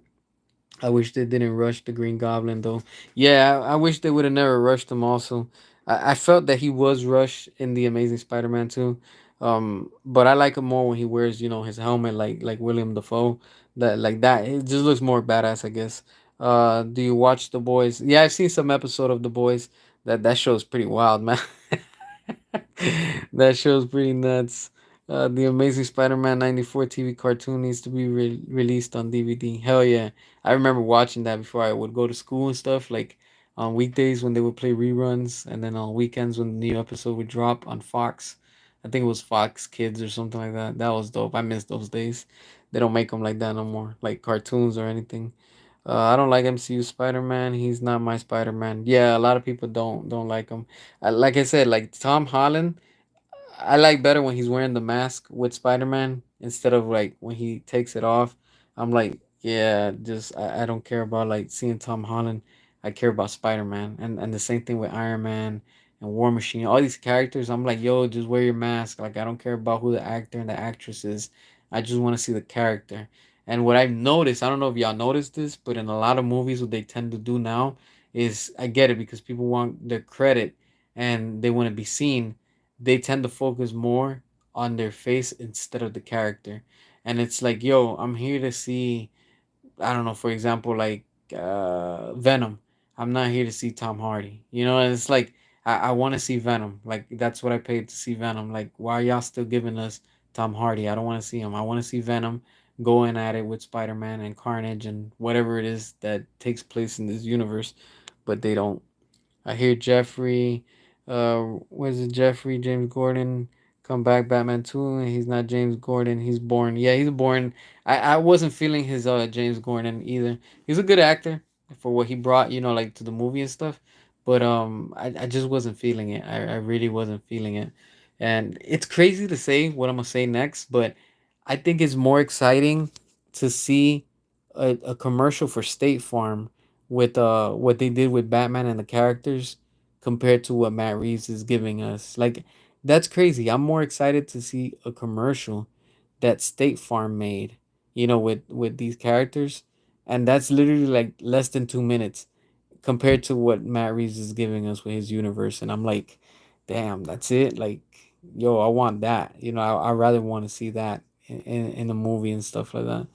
I wish they didn't rush the Green Goblin though. Yeah, I wish they would have never rushed him. Also, I felt that he was rushed in the Amazing Spider-Man too. But I like him more when he wears his helmet like William Dafoe. That like that it just looks more badass, I guess. Do you watch The Boys? Yeah, I've seen some episode of The Boys. That show's pretty wild, man. That show's pretty nuts. The Amazing Spider-Man '94 TV cartoon needs to be released on DVD. Hell yeah. I remember watching that before I would go to school and stuff, like on weekdays when they would play reruns, and then on weekends when the new episode would drop on Fox. I think it was Fox Kids or something like that. That was dope. I miss those days. They don't make them like that no more, like cartoons or anything. I don't like MCU Spider Man. He's not my Spider Man. Yeah, a lot of people don't like him. Like I said, like Tom Holland. I like better when he's wearing the mask with Spider Man instead of like when he takes it off. I'm like, yeah, just I don't care about like seeing Tom Holland. I care about Spider Man, and the same thing with Iron Man and War Machine. All these characters, I'm like, yo, just wear your mask. Like I don't care about who the actor and the actress is. I just want to see the character. And what I've noticed, I don't know if y'all noticed this, but in a lot of movies, what they tend to do now is I get it because people want their credit and they want to be seen. They tend to focus more on their face instead of the character. And it's like, yo, I'm here to see, I don't know, for example, like Venom. I'm not here to see Tom Hardy. And it's like I want to see Venom. Like that's what I paid to see Venom. Like why are y'all still giving us Tom Hardy? I don't want to see him. I want to see Venom going at it with Spider-Man and Carnage and whatever it is that takes place in this universe, but they don't. I hear Jeffrey, was it Jeffrey James Gordon come back Batman 2 and he's not James Gordon. He's born. Yeah, he's born. I wasn't feeling his James Gordon either. He's a good actor for what he brought, like to the movie and stuff. But I just wasn't feeling it. I really wasn't feeling it. And it's crazy to say what I'm gonna say next, but I think it's more exciting to see a commercial for State Farm with what they did with Batman and the characters compared to what Matt Reeves is giving us. Like that's crazy. I'm more excited to see a commercial that State Farm made, with these characters, and that's literally like less than 2 minutes compared to what Matt Reeves is giving us with his universe. And I'm like, damn, that's it. Like, yo, I want that. I rather want to see that in a movie and stuff like that.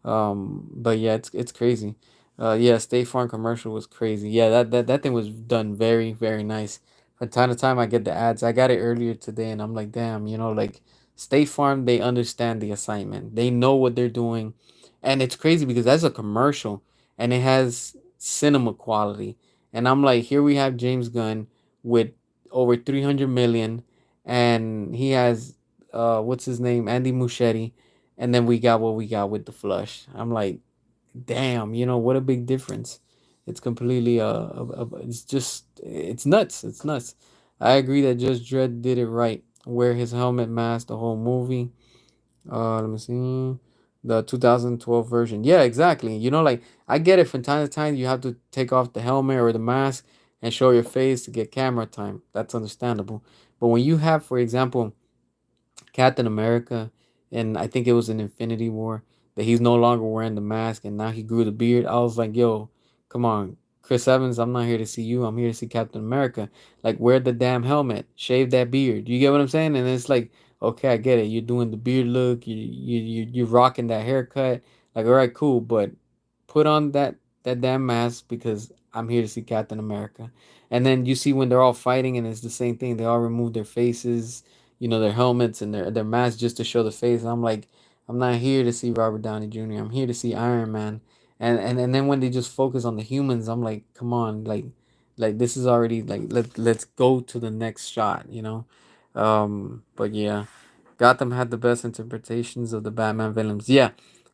But yeah, it's crazy. Yeah, State Farm commercial was crazy. Yeah, that thing was done very, very nice. From time to time, I get the ads. I got it earlier today, and I'm like, damn, like State Farm, they understand the assignment. They know what they're doing, and it's crazy because that's a commercial, and it has cinema quality. And I'm like, here we have James Gunn with over 300 million, and he has what's his name, Andy Muschietti, and then we got what we got with the flush. I'm like, damn, what a big difference. It's completely it's just it's nuts. It's nuts. I agree that Judge Dredd did it right. Wear his helmet mask the whole movie. Let me see. The 2012 version. Yeah, exactly. You know, like I get it from time to time you have to take off the helmet or the mask and show your face to get camera time. That's understandable. But when you have, for example, Captain America, and I think it was in Infinity War that he's no longer wearing the mask and now he grew the beard. I was like, yo, come on, Chris Evans, I'm not here to see you. I'm here to see Captain America. Like, wear the damn helmet, shave that beard. You get what I'm saying? And it's like, okay, I get it. You're doing the beard look. You're rocking that haircut. Like, all right, cool, but put on that damn mask because I'm here to see Captain America. And then you see when they're all fighting and it's the same thing. They all remove their faces, their helmets and their masks just to show the face. And I'm like, I'm not here to see Robert Downey Jr. I'm here to see Iron Man. And then when they just focus on the humans, I'm like, come on, like this is already like let's go to the next shot. But yeah, Gotham had the best interpretations of the Batman villains. Yeah,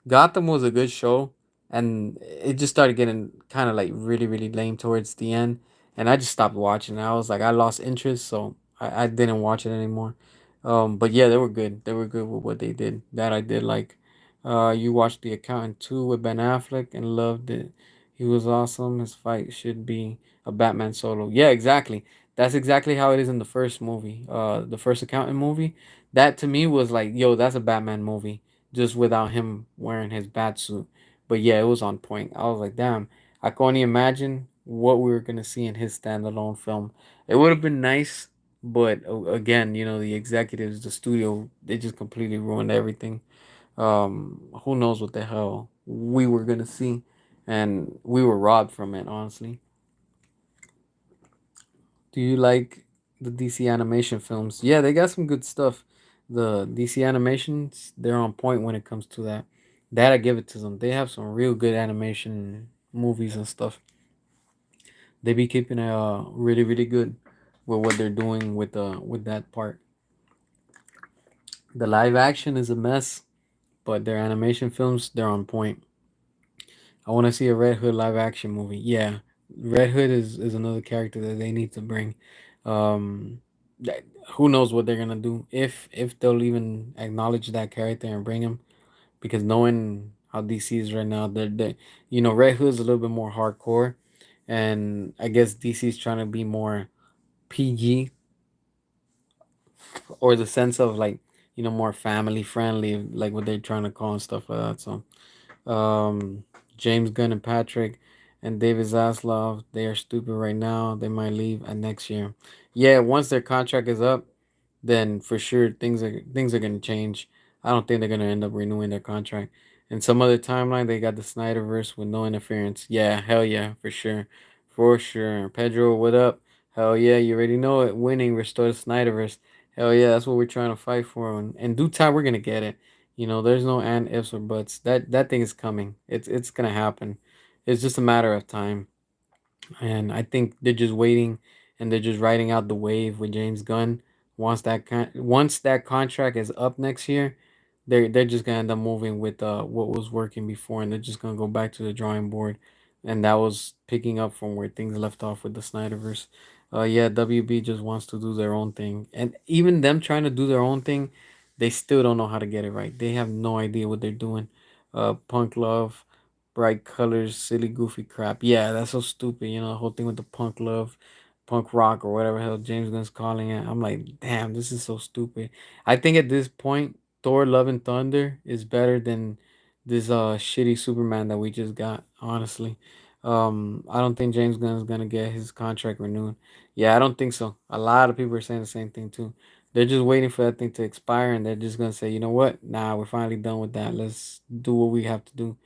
Gotham was a good show, and it just started getting kind of like really really lame towards the end, and I just stopped watching. I was like, I lost interest, so I didn't watch it anymore. But yeah, they were good. They were good with what they did. That I did like. You watched The Accountant 2 with Ben Affleck and loved it. He was awesome. His fight should be a Batman solo. Yeah, exactly. That's exactly how it is in the first movie. The first Accountant movie. That to me was like, yo, that's a Batman movie, just without him wearing his bat suit. But yeah, it was on point. I was like, damn, I can only imagine what we were gonna see in his standalone film. It would have been nice, but again, the executives, the studio, they just completely ruined everything. Who knows what the hell we were gonna see, and we were robbed from it. Honestly, do you like the DC animation films? Yeah, they got some good stuff. The DC animations, they're on point when it comes to that. That I give it to them. They have some real good animation movies and stuff. They be keeping it really really good with what they're doing with that part. The live action is a mess, but their animation films, they're on point. I want to see a Red Hood live action movie. Yeah, Red Hood is another character that they need to bring. Um, who knows what they're gonna do if they'll even acknowledge that character and bring him, because knowing how DC is right now, they Red Hood's a little bit more hardcore, and I guess DC's trying to be more PG, or the sense of like more family friendly, like what they're trying to call and stuff like that. So James Gunn and Patrick and David Zaslav, they are stupid right now. They might leave at next year. Yeah, once their contract is up, then for sure things are gonna change. I don't think they're gonna end up renewing their contract. And some other timeline, they got the Snyderverse with no interference. Yeah, hell yeah, for sure, for sure. Pedro, what up? Hell yeah, you already know it. Winning restore the Snyderverse. Hell yeah, that's what we're trying to fight for. And in due time, we're gonna get it. There's no and ifs or buts. That thing is coming. It's gonna happen. It's just a matter of time. And I think they're just waiting, and they're just riding out the wave with James Gunn. Once that contract is up next year, they're just gonna end up moving with what was working before, and they're just gonna go back to the drawing board, and that was picking up from where things left off with the Snyderverse. Yeah, WB just wants to do their own thing, and even them trying to do their own thing, they still don't know how to get it right. They have no idea what they're doing. Punk love, bright colors, silly, goofy crap. Yeah, that's so stupid. The whole thing with the punk love, punk rock, or whatever hell James Gunn's calling it. I'm like, damn, this is so stupid. I think at this point, Thor: Love and Thunder is better than this shitty Superman that we just got. Honestly, I don't think James Gunn's gonna get his contract renewed. Yeah, I don't think so. A lot of people are saying the same thing too. They're just waiting for that thing to expire, and they're just gonna say, you know what? Nah, we're finally done with that. Let's do what we have to do.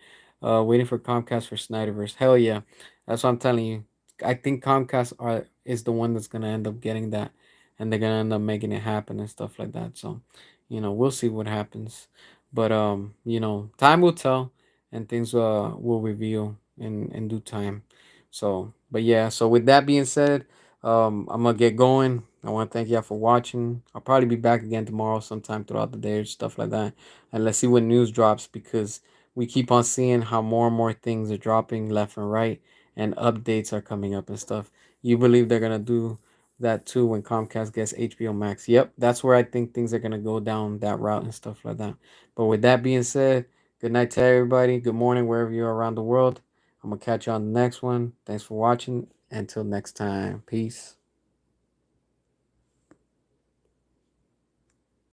Waiting for Comcast for Snyderverse. Hell yeah, that's what I'm telling you. I think Comcast is the one that's gonna end up getting that, and they're gonna end up making it happen and stuff like that. So, we'll see what happens. But time will tell, and things will reveal in due time. So, but yeah. So with that being said, I'm gonna get going. I want to thank y'all for watching. I'll probably be back again tomorrow, sometime throughout the day or stuff like that, and let's see what news drops, because we keep on seeing how more and more things are dropping left and right, and updates are coming up and stuff. You believe they're gonna do that too when Comcast gets HBO Max? Yep, that's where I think things are gonna go down that route and stuff like that. But with that being said, Good night to everybody. Good morning, wherever you are around the world. I'm going to catch you on the next one. Thanks for watching. Until next time. Peace.